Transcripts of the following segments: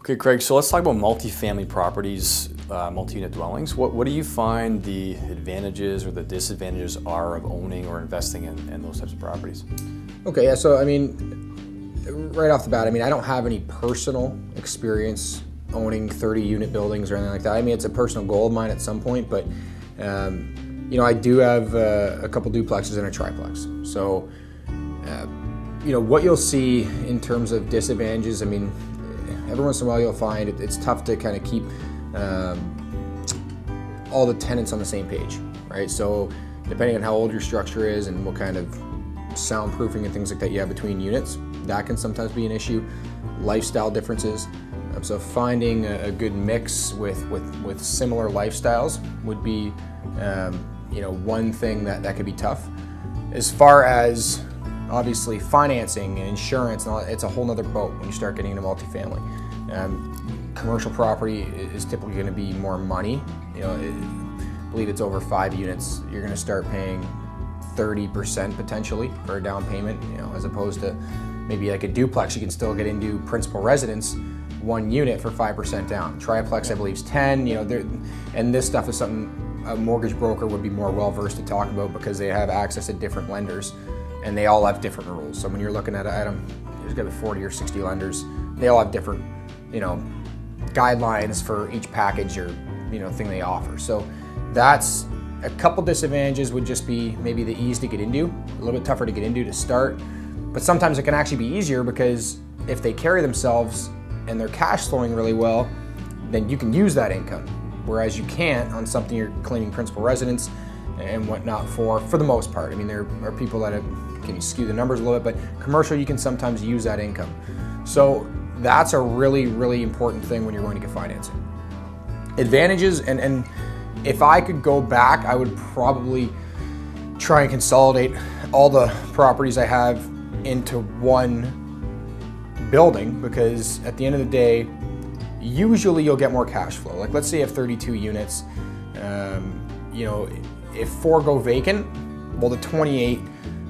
Okay, Craig, so let's talk about multifamily properties, multi-unit dwellings. What do you find the advantages or the disadvantages are of owning or investing in those types of properties? Okay, yeah, so I mean, right off the bat, I mean, I don't have any personal experience owning 30-unit buildings or anything like that. I mean, it's a personal goal of mine at some point, but you know, I do have a couple duplexes and a triplex. So, you know, what you'll see in terms of disadvantages, I mean, every once in a while you'll find it's tough to kind of keep all the tenants on the same page, right? So depending on how old your structure is and what kind of soundproofing and things like that you have between units, that can sometimes be an issue. Lifestyle differences. So finding a good mix with similar lifestyles would be you know, one thing that could be tough. As far as obviously financing and insurance, and all, it's a whole nother boat when you start getting into multifamily. Commercial property is typically going to be more money. You know, I believe it's over 5 units. You're going to start paying 30% potentially for a down payment. You know, as opposed to maybe like a duplex, you can still get into principal residence, 1 unit for 5% down. Triplex, I believe, is 10. You know, and this stuff is something a mortgage broker would be more well versed to talk about because they have access to different lenders. And they all have different rules. So when you're looking at them, there's gonna be 40 or 60 lenders. They all have different, you know, guidelines for each package or, you know, thing they offer. So that's a couple disadvantages would just be maybe the ease to get into, a little bit tougher to get into to start. But sometimes it can actually be easier because if they carry themselves and they're cash flowing really well, then you can use that income. Whereas you can't on something you're claiming principal residence and whatnot for the most part. I mean, there are people that can skew the numbers a little bit, but commercial, you can sometimes use that income. So that's a really, really important thing when you're going to get financing. Advantages, and if I could go back, I would probably try and consolidate all the properties I have into one building, because at the end of the day, usually you'll get more cash flow. Like let's say you have 32 units, you know, if 4 go vacant, well, the 28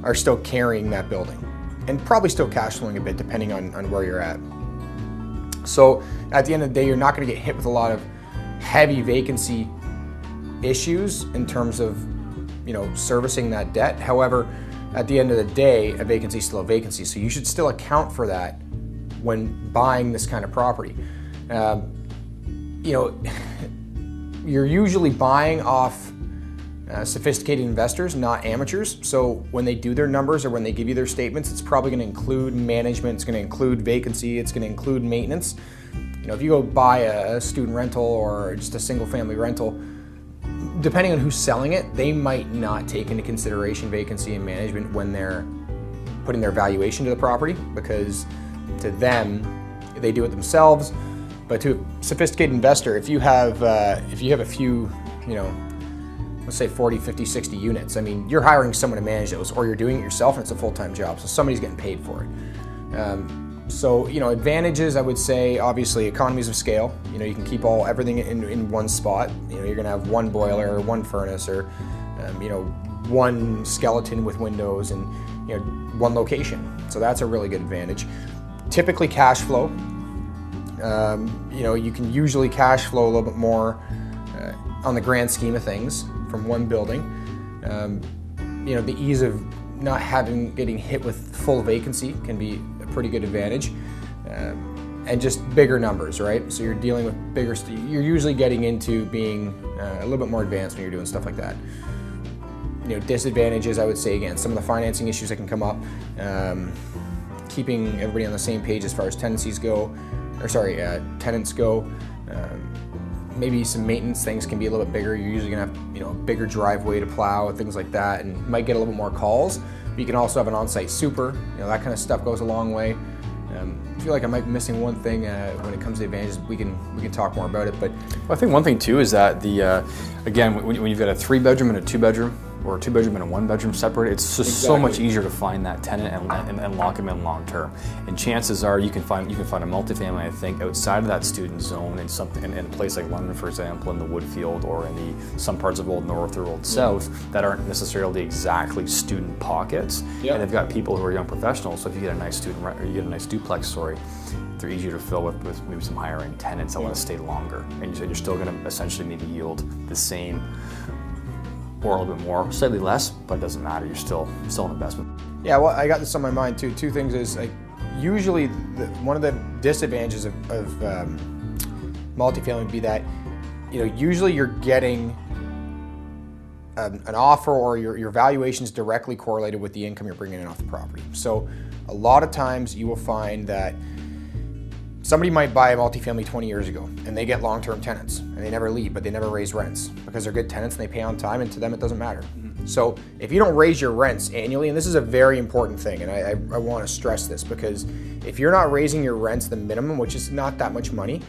are still carrying that building and probably still cash flowing a bit depending on where you're at. So at the end of the day, you're not going to get hit with a lot of heavy vacancy issues in terms of, you know, servicing that debt. However, at the end of the day, a vacancy is still a vacancy. So you should still account for that when buying this kind of property. You know, you're usually buying off sophisticated investors, not amateurs. So when they do their numbers or when they give you their statements, it's probably going to include management, it's going to include vacancy, it's going to include maintenance. You know, if you go buy a student rental or just a single family rental, depending on who's selling it, they might not take into consideration vacancy and management when they're putting their valuation to the property, because to them, they do it themselves. But to a sophisticated investor, if you have a few, you know, let's say 40, 50, 60 units, I mean, you're hiring someone to manage those, or you're doing it yourself and it's a full-time job, so somebody's getting paid for it. So, you know, advantages, I would say, obviously, economies of scale. You know, you can keep everything in one spot. You know, you're gonna have one boiler or one furnace or, you know, one skeleton with windows and, you know, one location. So that's a really good advantage. Typically cash flow. You know, you can usually cash flow a little bit more on the grand scheme of things from one building. You know, the ease of not getting hit with full vacancy can be a pretty good advantage, and just bigger numbers, right? So you're dealing with bigger, you're usually getting into being a little bit more advanced when you're doing stuff like that. You know, disadvantages, I would say, again, some of the financing issues that can come up, keeping everybody on the same page as far as tenants go. Maybe some maintenance things can be a little bit bigger. You're usually gonna have, you know, a bigger driveway to plow and things like that, and you might get a little bit more calls. But you can also have an on-site super. You know, that kind of stuff goes a long way. I feel like I might be missing one thing when it comes to advantages. We can talk more about it. But well, I think one thing too is that again, when you've got a 3-bedroom and a 2-bedroom, or a 2-bedroom and a 1-bedroom separate, it's just so much easier to find that tenant and lock them in long term. And chances are you can find a multifamily, I think, outside of that student zone in a place like London, for example, in the Woodfield, or in some parts of Old North or Old South that aren't necessarily exactly student pockets. And they've got people who are young professionals. So if you get a nice duplex, they're easier to fill with maybe some higher end tenants that want to stay longer, and you're still going to essentially maybe yield the same or a little bit more, slightly less, but it doesn't matter. You're still an investment. Yeah, well, I got this on my mind too. Two things is, like, usually one of the disadvantages of multifamily would be that, usually you're getting an offer, or your valuation is directly correlated with the income you're bringing in off the property. So a lot of times you will find that somebody might buy a multifamily 20 years ago and they get long-term tenants and they never leave, but they never raise rents because they're good tenants and they pay on time, and to them it doesn't matter. So if you don't raise your rents annually, and this is a very important thing, and I want to stress this, because if you're not raising your rents the minimum, which is not that much money,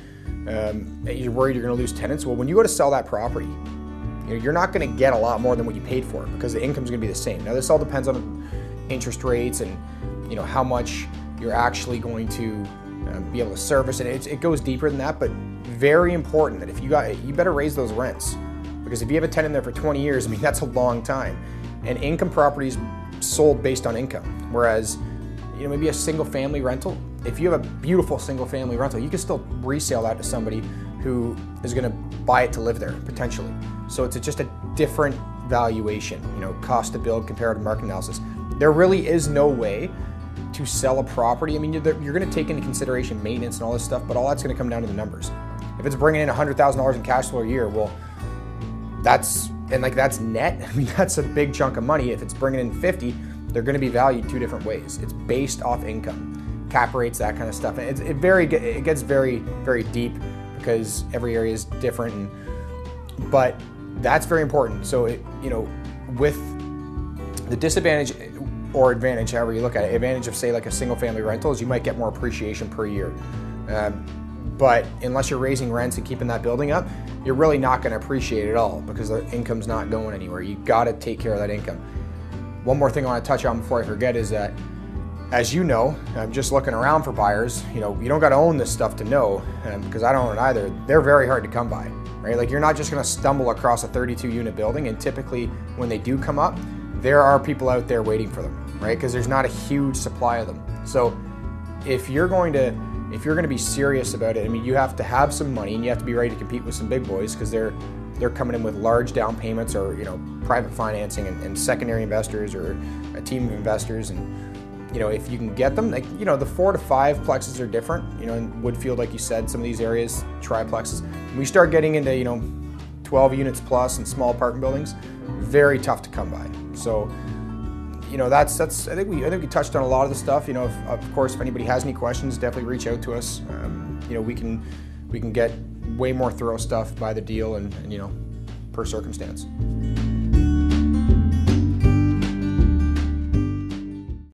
you're worried you're going to lose tenants. Well, when you go to sell that property, you're not going to get a lot more than what you paid for it, because the income's going to be the same. Now, this all depends on interest rates and how much you're actually going to be able to service, and it goes deeper than that. But very important that if you better raise those rents, because if you have a tenant there for 20 years, that's a long time. And income properties sold based on income, whereas maybe a single family rental, if you have a beautiful single family rental, you can still resale that to somebody who is going to buy it to live there potentially. So it's just a different valuation, cost to build, comparative market analysis. There really is no way to sell a property. You're going to take into consideration maintenance and all this stuff, but all that's going to come down to the numbers. If it's bringing in $100,000 in cash flow a year, well, that's net. That's a big chunk of money. If it's bringing in 50, they're going to be valued two different ways. It's based off income, cap rates, that kind of stuff. And it gets very, very deep because every area is different. But that's very important. So with the disadvantage or advantage, however you look at it, advantage of, say, like a single family rental is you might get more appreciation per year. But unless you're raising rents and keeping that building up, you're really not going to appreciate it at all, because the income's not going anywhere. You got to take care of that income. One more thing I want to touch on before I forget is that, as you know, I'm just looking around for buyers. You don't got to own this stuff to know, because I don't own it either. They're very hard to come by, right? Like, you're not just going to stumble across a 32-unit building, and typically when they do come up, there are people out there waiting for them, right? Because there's not a huge supply of them. So if you're going to be serious about it, you have to have some money, and you have to be ready to compete with some big boys, because they're coming in with large down payments, or private financing and secondary investors, or a team of investors. And if you can get them, the 4 to 5 plexes are different. In Woodfield, like you said, some of these areas, triplexes. When we start getting into 12 units plus and small apartment buildings, very tough to come by. So that's I think we touched on a lot of the stuff. Of course, if anybody has any questions, definitely reach out to us. We can get way more thorough stuff by the deal and per circumstance.